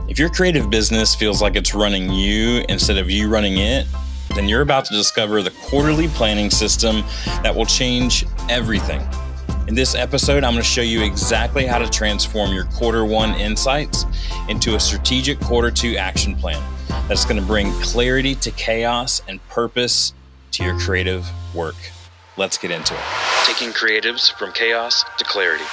If your creative business feels like it's running you instead of you running it, then you're about to discover the quarterly planning system that will change everything. In this episode, I'm going to show you exactly how to transform your quarter one insights into a strategic quarter two action plan that's going to bring clarity to chaos and purpose to your creative work. Let's get into it. Taking creatives from chaos to clarity.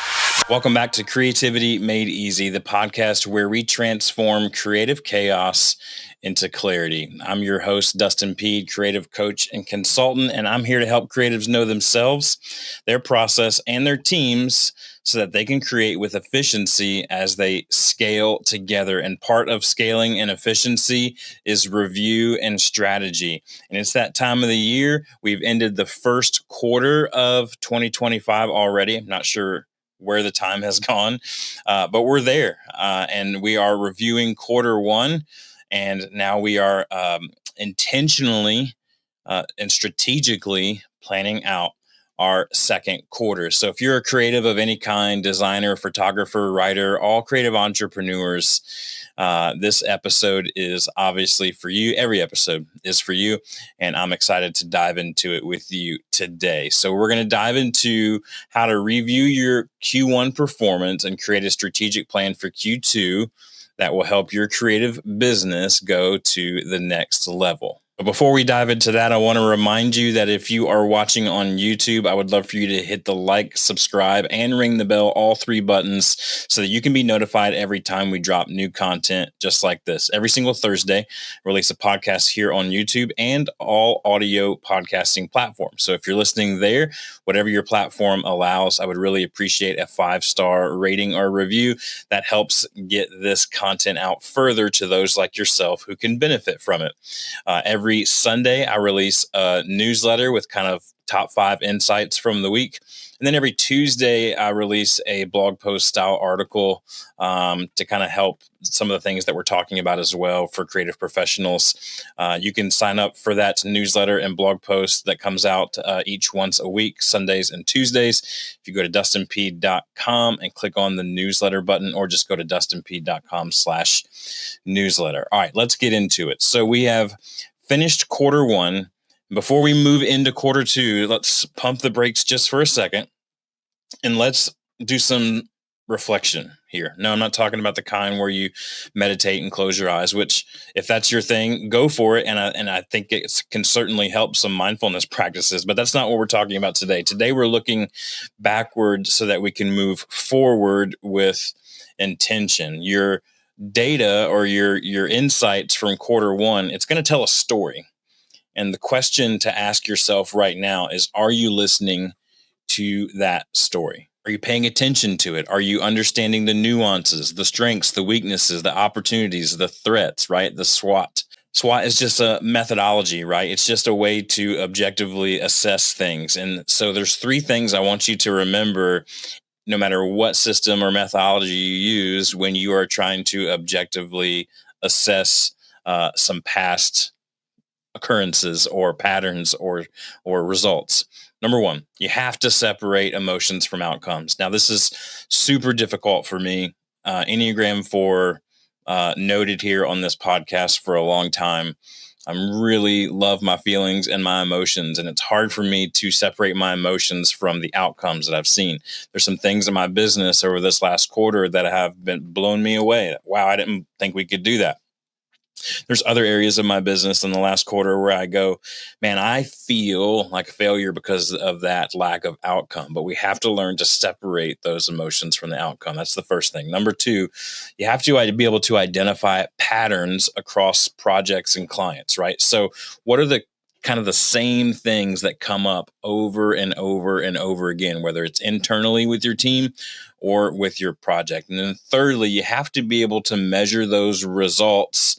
Welcome back to Creativity Made Easy, the podcast where we transform creative chaos into clarity. I'm your host, Dustin Peed, creative coach and consultant, and I'm here to help creatives know themselves, their process, and their teams so that they can create with efficiency as they scale together. And part of scaling and efficiency is review and strategy. And it's that time of the year. We've ended the first quarter of 2025 already. I'm not sure where the time has gone, but we're there. And we are reviewing quarter one. And now we are intentionally and strategically planning out our second quarter. So if you're a creative of any kind, designer, photographer, writer, all creative entrepreneurs, this episode is obviously for you. Every episode is for you. And I'm excited to dive into it with you today. So we're going to dive into how to review your Q1 performance and create a strategic plan for Q2 that will help your creative business go to the next level. But before we dive into that, I want to remind you that if you are watching on YouTube, I would love for you to hit the like, subscribe, and ring the bell, all three buttons, so that you can be notified every time we drop new content just like this. Every single Thursday, release a podcast here on YouTube and all audio podcasting platforms. So if you're listening there, whatever your platform allows, I would really appreciate a 5-star rating or review. That helps get this content out further to those like yourself who can benefit from it. Every Sunday, I release a newsletter with kind of top 5 insights from the week. And then every Tuesday, I release a blog post style article to kind of help some of the things that we're talking about as well for creative professionals. You can sign up for that newsletter and blog post that comes out each once a week, Sundays and Tuesdays. If you go to dustinpeed.com and click on the newsletter button, or just go to dustinpeed.com/newsletter. All right, let's get into it. So we have finished quarter one. Before we move into quarter two, let's pump the brakes just for a second and let's do some reflection here. No, I'm not talking about the kind where you meditate and close your eyes, which if that's your thing, go for it. And I think it can certainly help some mindfulness practices, but that's not what we're talking about today. Today, we're looking backward so that we can move forward with intention. Your data or your insights from quarter one, it's going to tell a story. And the question to ask yourself right now is, are you listening to that story? Are you paying attention to it? Are you understanding the nuances, the strengths, the weaknesses, the opportunities, the threats, right? The SWOT. SWOT is just a methodology, right? It's just a way to objectively assess things. And so there's 3 things I want you to remember no matter what system or methodology you use when you are trying to objectively assess some past occurrences or patterns or results. Number 1, you have to separate emotions from outcomes. Now, this is super difficult for me. Enneagram 4 noted here on this podcast for a long time. I really love my feelings and my emotions, and it's hard for me to separate my emotions from the outcomes that I've seen. There's some things in my business over this last quarter that have been blown me away. Wow, I didn't think we could do that. There's other areas of my business in the last quarter where I go, man, I feel like a failure because of that lack of outcome. But we have to learn to separate those emotions from the outcome. That's the first thing. Number 2, you have to be able to identify patterns across projects and clients, right? So what are the kind of the same things that come up over and over and over again, whether it's internally with your team or with your project? And then thirdly, you have to be able to measure those results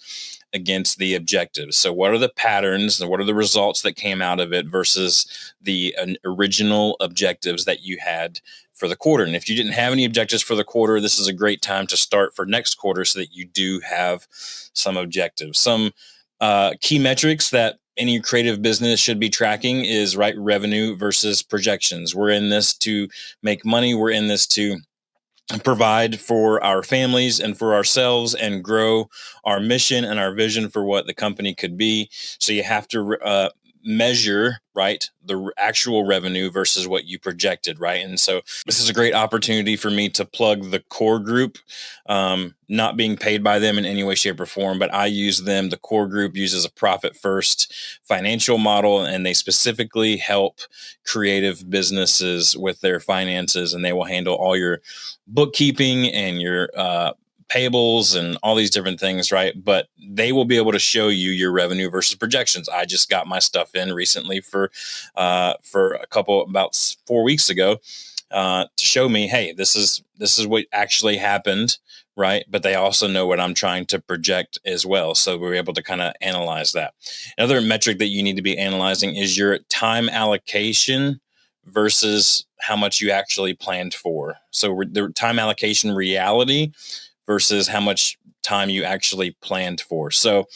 against the objectives. So what are the patterns and what are the results that came out of it versus the original objectives that you had for the quarter? And if you didn't have any objectives for the quarter, this is a great time to start for next quarter so that you do have some objectives. Some key metrics that any creative business should be tracking is revenue versus projections. We're in this to make money. We're in this to provide for our families and for ourselves and grow our mission and our vision for what the company could be. So you have to measure, right, the actual revenue versus what you projected, right? And so this is a great opportunity for me to plug the core group, not being paid by them in any way, shape, or form, but I use them. The core group uses a profit first financial model, and they specifically help creative businesses with their finances, and they will handle all your bookkeeping and your payables and all these different things, right? But they will be able to show you your revenue versus projections. I just got my stuff in recently for a couple about 4 weeks ago to show me, hey, this is what actually happened, right? But they also know what I'm trying to project as well, so we're able to kind of analyze that. Another metric that you need to be analyzing is your time allocation versus how much you actually planned for. So the time allocation reality versus how much time you actually planned for. So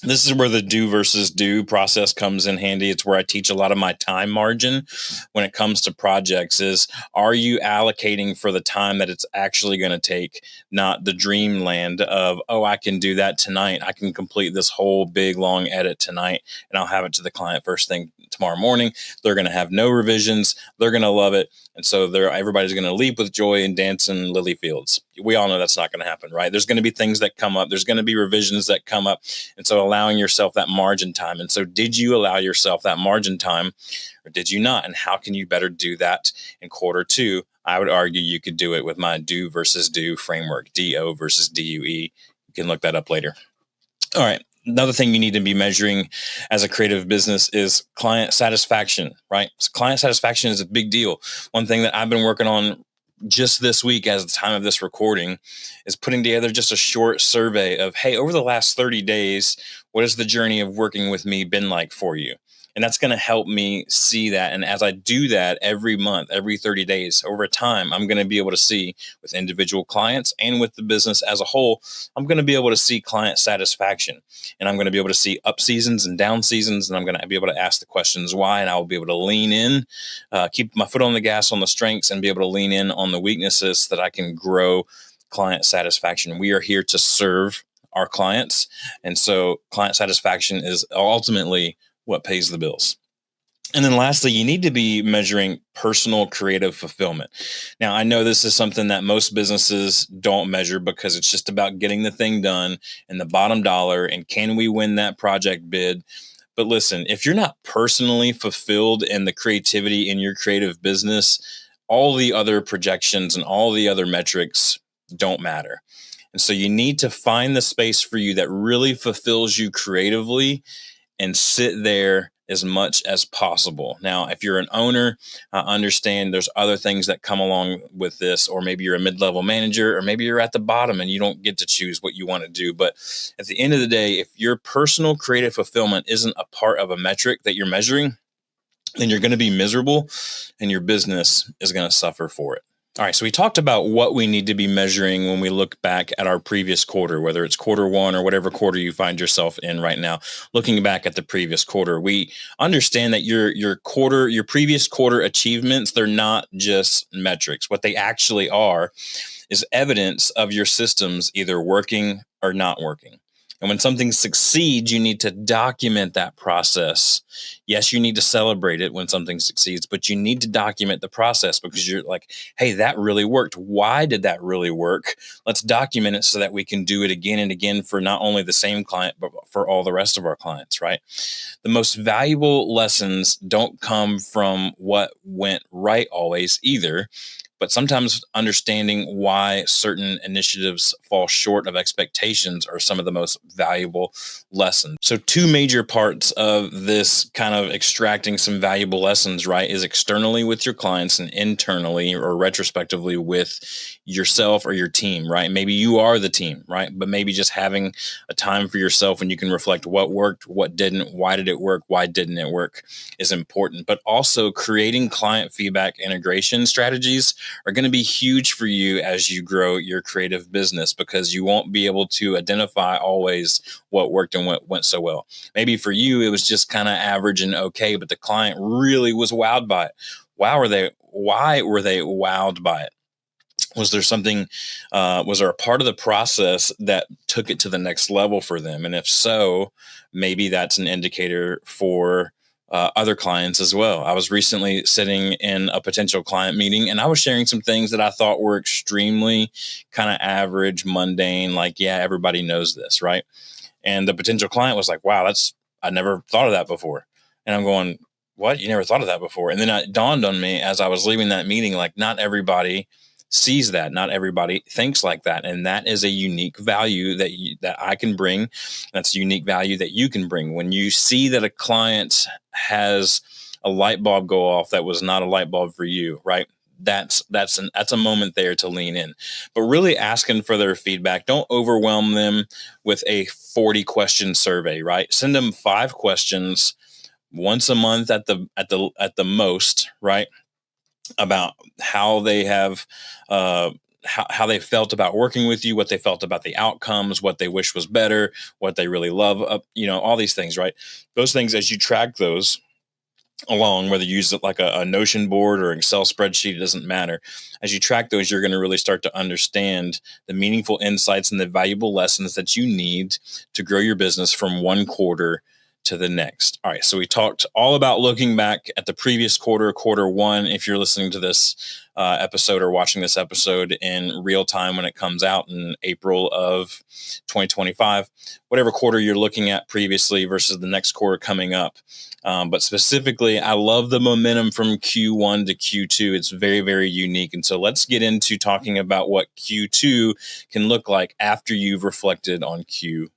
this is where the do versus do process comes in handy. It's where I teach a lot of my time margin when it comes to projects is, are you allocating for the time that it's actually going to take, not the dreamland of, oh, I can do that tonight. I can complete this whole big long edit tonight and I'll have it to the client first thing tomorrow morning. They're going to have no revisions. They're going to love it. And so everybody's going to leap with joy and dance in lily fields. We all know that's not going to happen, right? There's going to be things that come up. There's going to be revisions that come up. And so allowing yourself that margin time. And so did you allow yourself that margin time or did you not? And how can you better do that in Q2? I would argue you could do it with my do versus do framework, DO versus DUE. You can look that up later. All right. Another thing you need to be measuring as a creative business is client satisfaction, right? So client satisfaction is a big deal. One thing that I've been working on just this week, as the time of this recording, is putting together just a short survey of, hey, over the last 30 days, what has the journey of working with me been like for you? And that's going to help me see that. And as I do that every month, every 30 days, over time, I'm going to be able to see with individual clients and with the business as a whole, I'm going to be able to see client satisfaction. And I'm going to be able to see up seasons and down seasons. And I'm going to be able to ask the questions why. And I will be able to lean in, keep my foot on the gas on the strengths and be able to lean in on the weaknesses so that I can grow client satisfaction. We are here to serve our clients. And so client satisfaction is ultimately what pays the bills. And then lastly, you need to be measuring personal creative fulfillment. Now, I know this is something that most businesses don't measure because it's just about getting the thing done and the bottom dollar and can we win that project bid. But listen, if you're not personally fulfilled in the creativity in your creative business, all the other projections and all the other metrics don't matter. And so you need to find the space for you that really fulfills you creatively and sit there as much as possible. Now, if you're an owner, understand there's other things that come along with this, or maybe you're a mid-level manager, or maybe you're at the bottom and you don't get to choose what you want to do. But at the end of the day, if your personal creative fulfillment isn't a part of a metric that you're measuring, then you're going to be miserable and your business is going to suffer for it. All right, so we talked about what we need to be measuring when we look back at our previous quarter, whether it's Q1 or whatever quarter you find yourself in right now. Looking back at the previous quarter, we understand that your previous quarter achievements, they're not just metrics. What they actually are is evidence of your systems either working or not working. And when something succeeds, you need to document that process. Yes, you need to celebrate it when something succeeds, but you need to document the process because you're like, hey, that really worked. Why did that really work? Let's document it so that we can do it again and again for not only the same client, but for all the rest of our clients, right? The most valuable lessons don't come from what went right always either. But sometimes understanding why certain initiatives fall short of expectations are some of the most valuable lessons. So two major parts of this kind of extracting some valuable lessons, right, is externally with your clients and internally or retrospectively with yourself or your team, right? Maybe you are the team, right? But maybe just having a time for yourself when you can reflect what worked, what didn't, why did it work, why didn't it work is important. But also creating client feedback integration strategies are going to be huge for you as you grow your creative business because you won't be able to identify always what worked and what went so well. Maybe for you, it was just kind of average and okay, but the client really was wowed by it. Why were they wowed by it? Was there something, was there a part of the process that took it to the next level for them? And if so, maybe that's an indicator for other clients as well. I was recently sitting in a potential client meeting and I was sharing some things that I thought were extremely kind of average, mundane, like, yeah, everybody knows this, right? And the potential client was like, wow, I never thought of that before. And I'm going, what? You never thought of that before? And then it dawned on me as I was leaving that meeting, like, not everybody sees that. Not everybody thinks like that. And that is a unique value that I can bring. That's a unique value that you can bring. When you see that a client has a light bulb go off that was not a light bulb for you, right? That's a moment there to lean in, but really asking for their feedback. Don't overwhelm them with a 40 question survey, right? Send them 5 questions once a month at the most, right? About how they have how they felt about working with you, what they felt about the outcomes, what they wish was better, what they really love, all these things, right? Those things, as you track those along, whether you use it like a Notion board or Excel spreadsheet, it doesn't matter. As you track those, you're going to really start to understand the meaningful insights and the valuable lessons that you need to grow your business from one quarter to the next. All right. So we talked all about looking back at the previous quarter one. If you're listening to this episode or watching this episode in real time when it comes out in April of 2025, whatever quarter you're looking at previously versus the next quarter coming up. But specifically, I love the momentum from Q1 to Q2. It's very, very unique. And so let's get into talking about what Q2 can look like after you've reflected on Q1.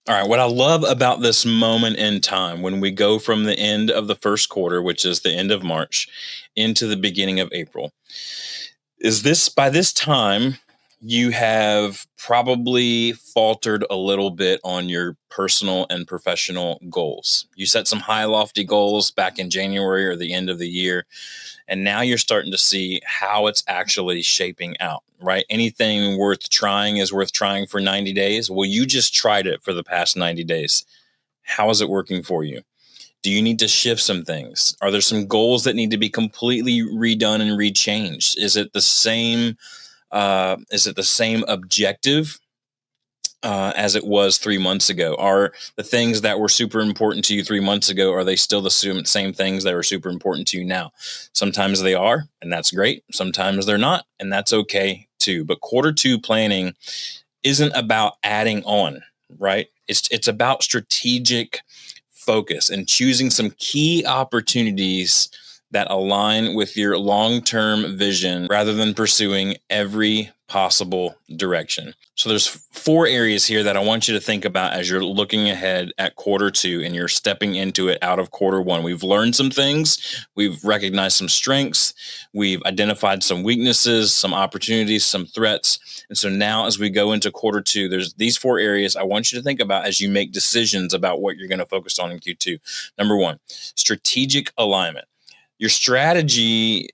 All right, what I love about this moment in time when we go from the end of the first quarter, which is the end of March, into the beginning of April, is this by this time, you have probably faltered a little bit on your personal and professional goals. You set some high, lofty goals back in January or the end of the year, and now you're starting to see how it's actually shaping out, right? Anything worth trying is worth trying for 90 days. Well, you just tried it for the past 90 days. How is it working for you? Do you need to shift some things? Are there some goals that need to be completely redone and rechanged? Is it the same? Is it the same objective as it was 3 months ago? Are the things that were super important to you 3 months ago, are they still the same things that are super important to you now? Sometimes they are, and that's great. Sometimes they're not, and that's okay too. But quarter two planning isn't about adding on, right? It's about strategic focus and choosing some key opportunities that align with your long-term vision rather than pursuing every possible direction. So there's 4 areas here that I want you to think about as you're looking ahead at quarter two and you're stepping into it out of quarter one. We've learned some things. We've recognized some strengths. We've identified some weaknesses, some opportunities, some threats. And so now as we go into quarter two, there's these 4 areas I want you to think about as you make decisions about what you're going to focus on in Q2. Number 1, strategic alignment. Your strategy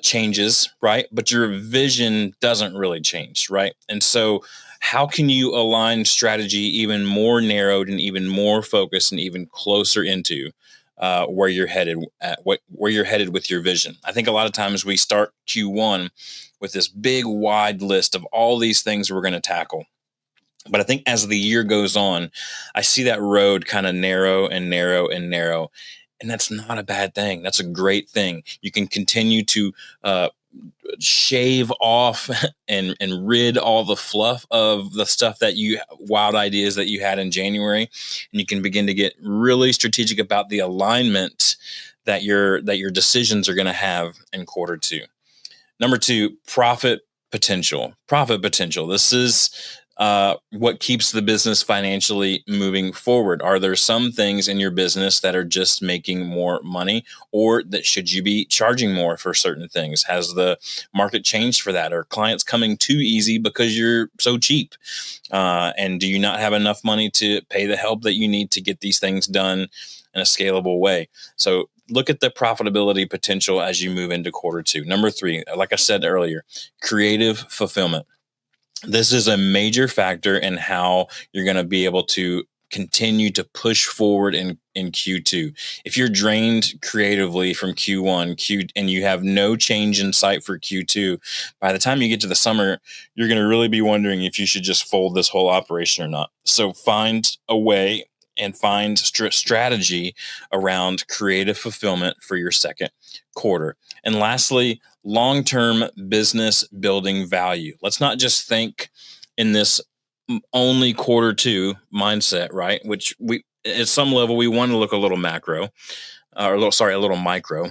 changes, right? But your vision doesn't really change, right? And so how can you align strategy even more narrowed and even more focused and even closer into where you're headed where you're headed with your vision? I think a lot of times we start Q1 with this big wide list of all these things we're going to tackle. But I think as the year goes on, I see that road kind of narrow and narrow and narrow. And that's not a bad thing. That's a great thing. You can continue to shave off and rid all the fluff of the stuff wild ideas that you had in January. And you can begin to get really strategic about the alignment that your decisions are going to have in quarter two. Number 2, profit potential. Profit potential. This is what keeps the business financially moving forward. Are there some things in your business that are just making more money, or that should you be charging more for certain things? Has the market changed for that? Are clients coming too easy because you're so cheap? And do you not have enough money to pay the help that you need to get these things done in a scalable way? So look at the profitability potential as you move into quarter two. Number 3, like I said earlier, creative fulfillment. This is a major factor in how you're going to be able to continue to push forward in Q2. If you're drained creatively from Q1, and you have no change in sight for Q2, by the time you get to the summer, you're going to really be wondering if you should just fold this whole operation or not. So find a way and find strategy around creative fulfillment for your second quarter. And lastly, long-term business building value. Let's not just think in this only quarter two mindset, right? Which we, at some level, we want to look a little macro, a little micro.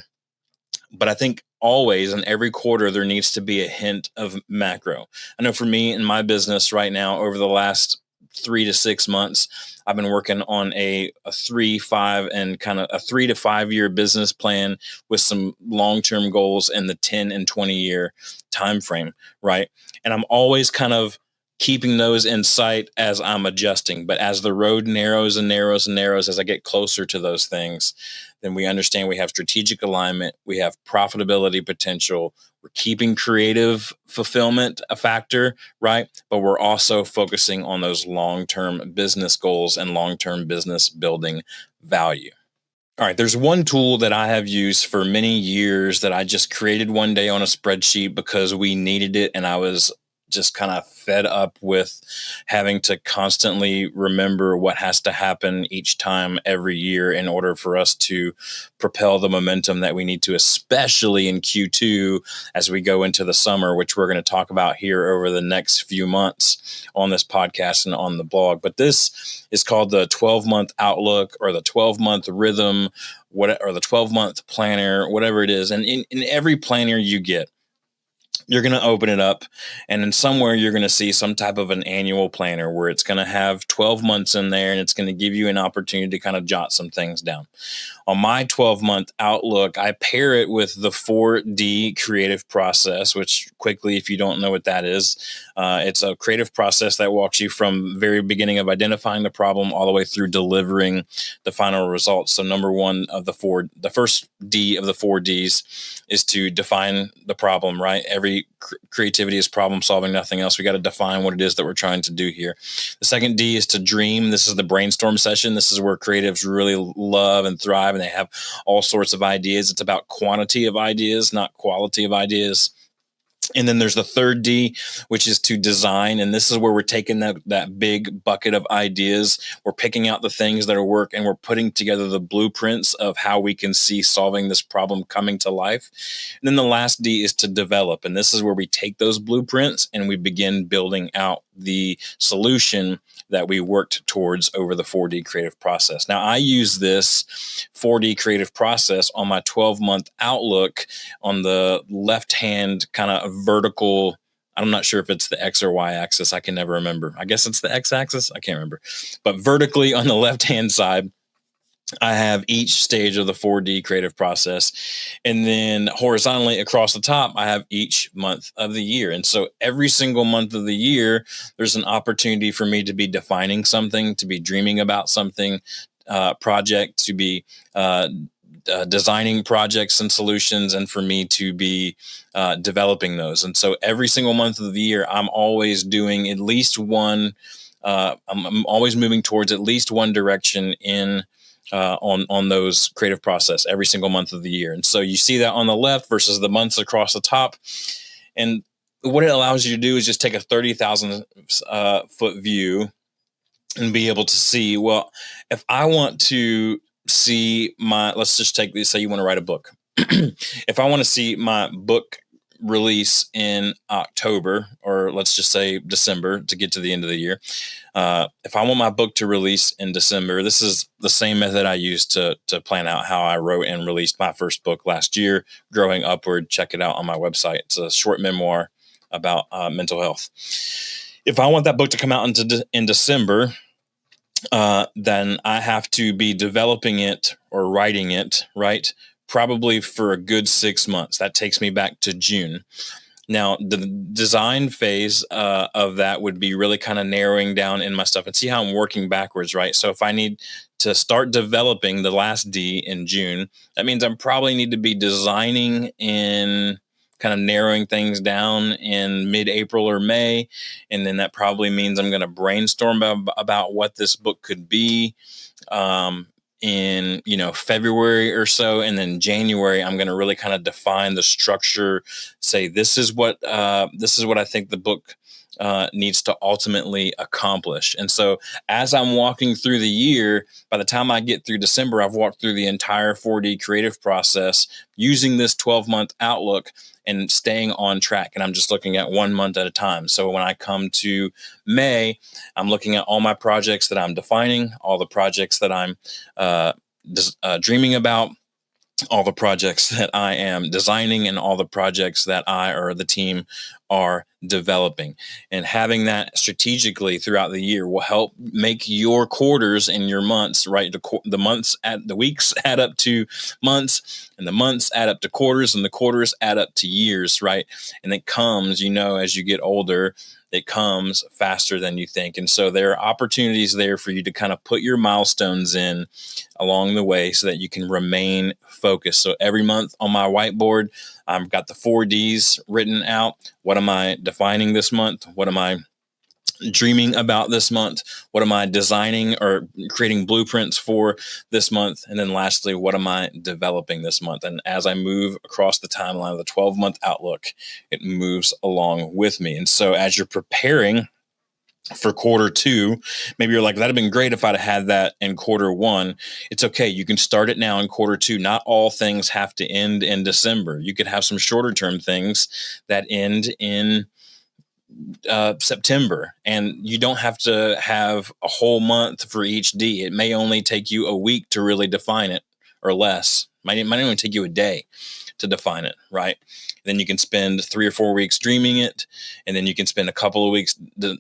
But I think always in every quarter, there needs to be a hint of macro. I know for me in my business right now, over the last 3 to 6 months, I've been working on a 3, 5, and kind of a 3 to 5 year business plan with some long-term goals in the 10 and 20 year time frame, right? And I'm always kind of keeping those in sight as I'm adjusting. But as the road narrows and narrows and narrows, as I get closer to those things, then we understand we have strategic alignment, we have profitability potential, we're keeping creative fulfillment a factor, right? But we're also focusing on those long-term business goals and long-term business building value. All right, there's one tool that I have used for many years that I just created one day on a spreadsheet because we needed it, and I was just kind of fed up with having to constantly remember what has to happen each time every year in order for us to propel the momentum that we need to, especially in Q2 as we go into the summer, which we're going to talk about here over the next few months on this podcast and on the blog. But this is called the 12-month outlook, or the 12-month rhythm, or the 12-month planner, whatever it is. And in every planner you get, you're going to open it up, and in somewhere you're going to see some type of an annual planner where it's going to have 12 months in there, and it's going to give you an opportunity to kind of jot some things down. On my 12-month outlook, I pair it with the 4D creative process, which quickly, if you don't know what that is, it's a creative process that walks you from very beginning of identifying the problem all the way through delivering the final results. So number one of the first D of the 4Ds is to define the problem, right? Every creativity is problem solving, nothing else. We got to define what it is that we're trying to do here. The second D is to dream. This is the brainstorm session. This is where creatives really love and thrive, and they have all sorts of ideas. It's about quantity of ideas, not quality of ideas. And then there's the third D, which is to design. And this is where we're taking that big bucket of ideas. We're picking out the things that are work, and we're putting together the blueprints of how we can see solving this problem coming to life. And then the last D is to develop. And this is where we take those blueprints and we begin building out the solution that we worked towards over the 4D creative process. Now, I use this 4D creative process on my 12-month outlook on the left-hand kind of vertical. I'm not sure if it's the X or Y axis. I can never remember. I guess it's the X axis. I can't remember. But vertically on the left-hand side, I have each stage of the 4D creative process. And then horizontally across the top, I have each month of the year. And so every single month of the year, there's an opportunity for me to be defining something, to be dreaming about something, project, to be designing projects and solutions, and for me to be developing those. And so every single month of the year, I'm always doing at least one, I'm always moving towards at least one direction on those creative process every single month of the year. And so you see that on the left versus the months across the top. And what it allows you to do is just take a 30,000 foot view and be able to see, well, if I want to see let's just take this, say you want to write a book. If I want to see my book release in October, or let's just say December to get to the end of the year. If I want my book to release in December, this is the same method I used to plan out how I wrote and released my first book last year, Growing Upward. Check it out on my website. It's a short memoir about mental health. If I want that book to come out in December, then I have to be developing it or writing it, right? Probably for a good 6 months. That takes me back to June. Now, the design phase of that would be really kind of narrowing down in my stuff and see how I'm working backwards, right? So if I need to start developing the last D in June, that means I probably need to be designing in kind of narrowing things down in mid-April or May. And then that probably means I'm going to brainstorm about what this book could be in February or so. And then January, I'm going to really kind of define the structure, say this is what I think the book needs to ultimately accomplish. And so as I'm walking through the year, by the time I get through December, I've walked through the entire 4D creative process using this 12-month outlook and staying on track. And I'm just looking at 1 month at a time. So when I come to May, I'm looking at all my projects that I'm defining, all the projects that I'm dreaming about, all the projects that I am designing, and all the projects that I or the team are developing. And having that strategically throughout the year will help make your quarters and your months, right? The weeks add up to months, and the months add up to quarters, and the quarters add up to years, right? And it comes, as you get older, it comes faster than you think. And so there are opportunities there for you to kind of put your milestones in along the way so that you can remain focused. So every month on my whiteboard, I've got the 4Ds written out. What am I defining this month? What am I dreaming about this month? What am I designing or creating blueprints for this month? And then lastly, what am I developing this month? And as I move across the timeline of the 12-month outlook, it moves along with me. And so as you're preparing for quarter two, maybe you're like, that'd have been great if I'd had that in quarter one. It's okay. You can start it now in quarter two. Not all things have to end in December. You could have some shorter term things that end in September, and you don't have to have a whole month for each D. It may only take you a week to really define it, or less. Might only take you a day to define it, right? Then you can spend 3 or 4 weeks dreaming it, and then you can spend a couple of weeks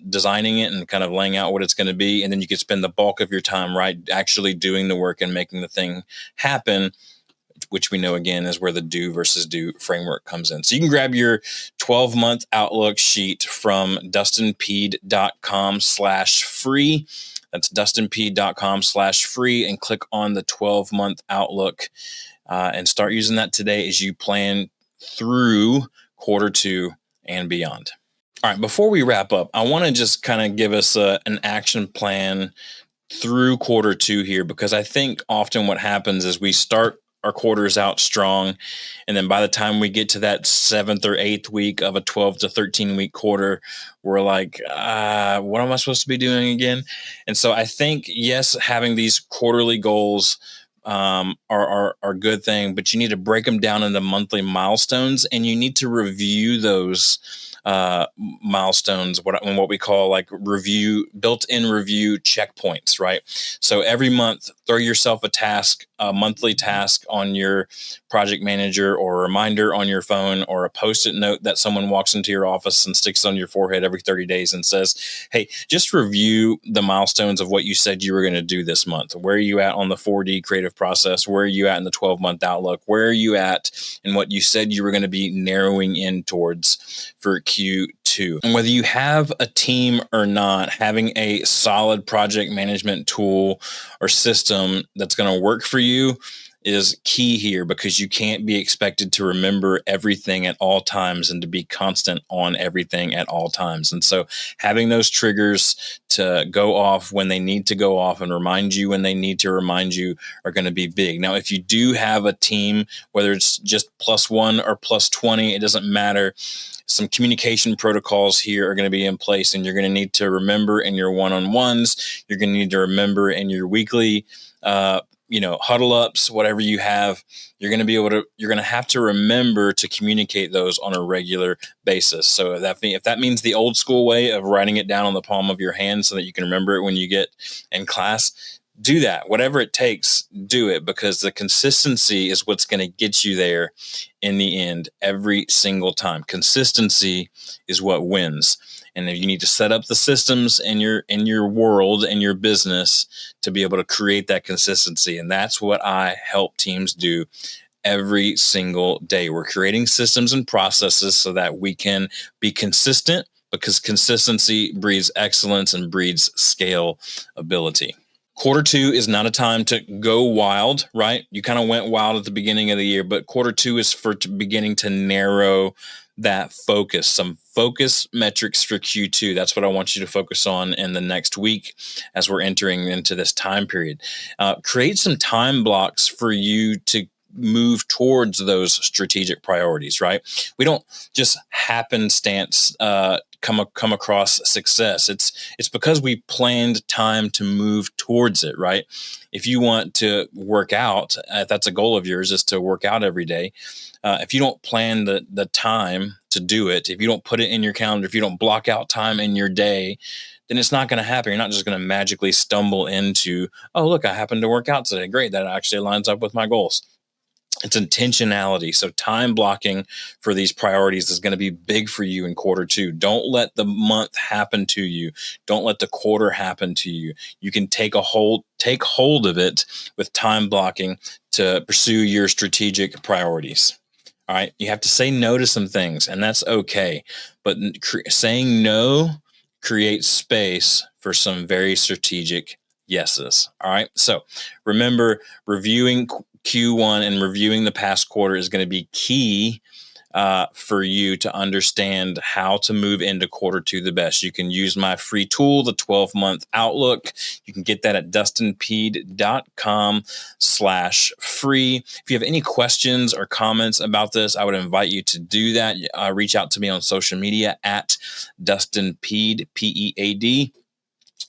designing it and kind of laying out what it's going to be, and then you can spend the bulk of your time, right, actually doing the work and making the thing happen, which we know again is where the do versus do framework comes in. So you can grab your 12-month outlook sheet from dustinpeed.com/free. That's dustinpeed.com/free, and click on the 12-month outlook and start using that today as you plan through quarter two and beyond. All right, before we wrap up, I want to just kind of give us an action plan through quarter two here, because I think often what happens is we start our quarters out strong, and then by the time we get to that 7th or 8th week of a 12 to 13 week quarter, we're like, what am I supposed to be doing again? And so I think, yes, having these quarterly goals are a good thing, but you need to break them down into monthly milestones, and you need to review those milestones, what we call like built-in review checkpoints, right? So every month, throw yourself a monthly task on your project manager, or a reminder on your phone, or a post-it note that someone walks into your office and sticks on your forehead every 30 days and says, hey, just review the milestones of what you said you were going to do this month. Where are you at on the 4D creative process? Where are you at in the 12-month outlook? Where are you at in what you said you were going to be narrowing in towards for Q2? And whether you have a team or not, having a solid project management tool or system that's going to work for you is key here, because you can't be expected to remember everything at all times and to be constant on everything at all times. And so having those triggers to go off when they need to go off and remind you when they need to remind you are going to be big. Now, if you do have a team, whether it's just +1 or +20, it doesn't matter. Some communication protocols here are going to be in place, and you're going to need to remember in your one-on-ones. You're going to need to remember in your weekly huddle ups, whatever you have. You're going to have to remember to communicate those on a regular basis. So if that means the old school way of writing it down on the palm of your hand so that you can remember it when you get in class, do that. Whatever it takes, do it, because the consistency is what's going to get you there in the end every single time. Consistency is what wins. And if you need to set up the systems in your world and your business to be able to create that consistency. And that's what I help teams do every single day. We're creating systems and processes so that we can be consistent, because consistency breeds excellence and breeds scalability. Quarter two is not a time to go wild, right? You kind of went wild at the beginning of the year, but quarter two is for beginning to narrow that focus, some focus metrics for Q2. That's what I want you to focus on in the next week as we're entering into this time period. Create some time blocks for you to move towards those strategic priorities, right? We don't just happenstance come across success. It's because we planned time to move towards it, right? If you want to work out, if that's a goal of yours, is to work out every day. If you don't plan the time to do it, if you don't put it in your calendar, if you don't block out time in your day, then it's not going to happen. You're not just going to magically stumble into, oh, look, I happened to work out today. Great. That actually lines up with my goals. It's intentionality. So time blocking for these priorities is going to be big for you in quarter two. Don't let the month happen to you. Don't let the quarter happen to you. You can take hold of it with time blocking to pursue your strategic priorities. All right. You have to say no to some things, and that's okay. But saying no creates space for some very strategic yeses. All right. So remember, reviewing Q1 and reviewing the past quarter is going to be key for you to understand how to move into quarter two the best. You can use my free tool, the 12-month Outlook. You can get that at dustinpeed.com/free. If you have any questions or comments about this, I would invite you to do that. Reach out to me on social media at DustinPeed, P-E-A-D.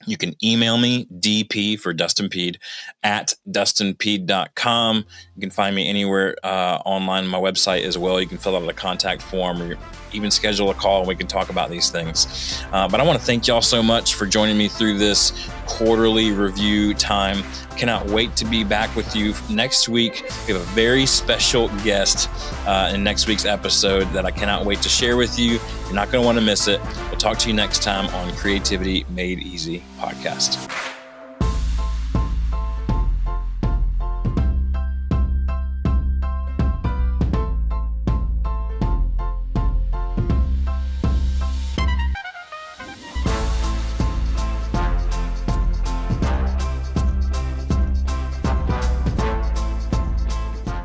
You can email me, DP for Dustin Peed, at dustinpeed.com. You can find me anywhere online on my website as well. You can fill out a contact form or even schedule a call and we can talk about these things. But I want to thank y'all so much for joining me through this quarterly review time. Cannot wait to be back with you next week. We have a very special guest in next week's episode that I cannot wait to share with you. You're not going to want to miss it. We'll talk to you next time on Creativity Made Easy podcast.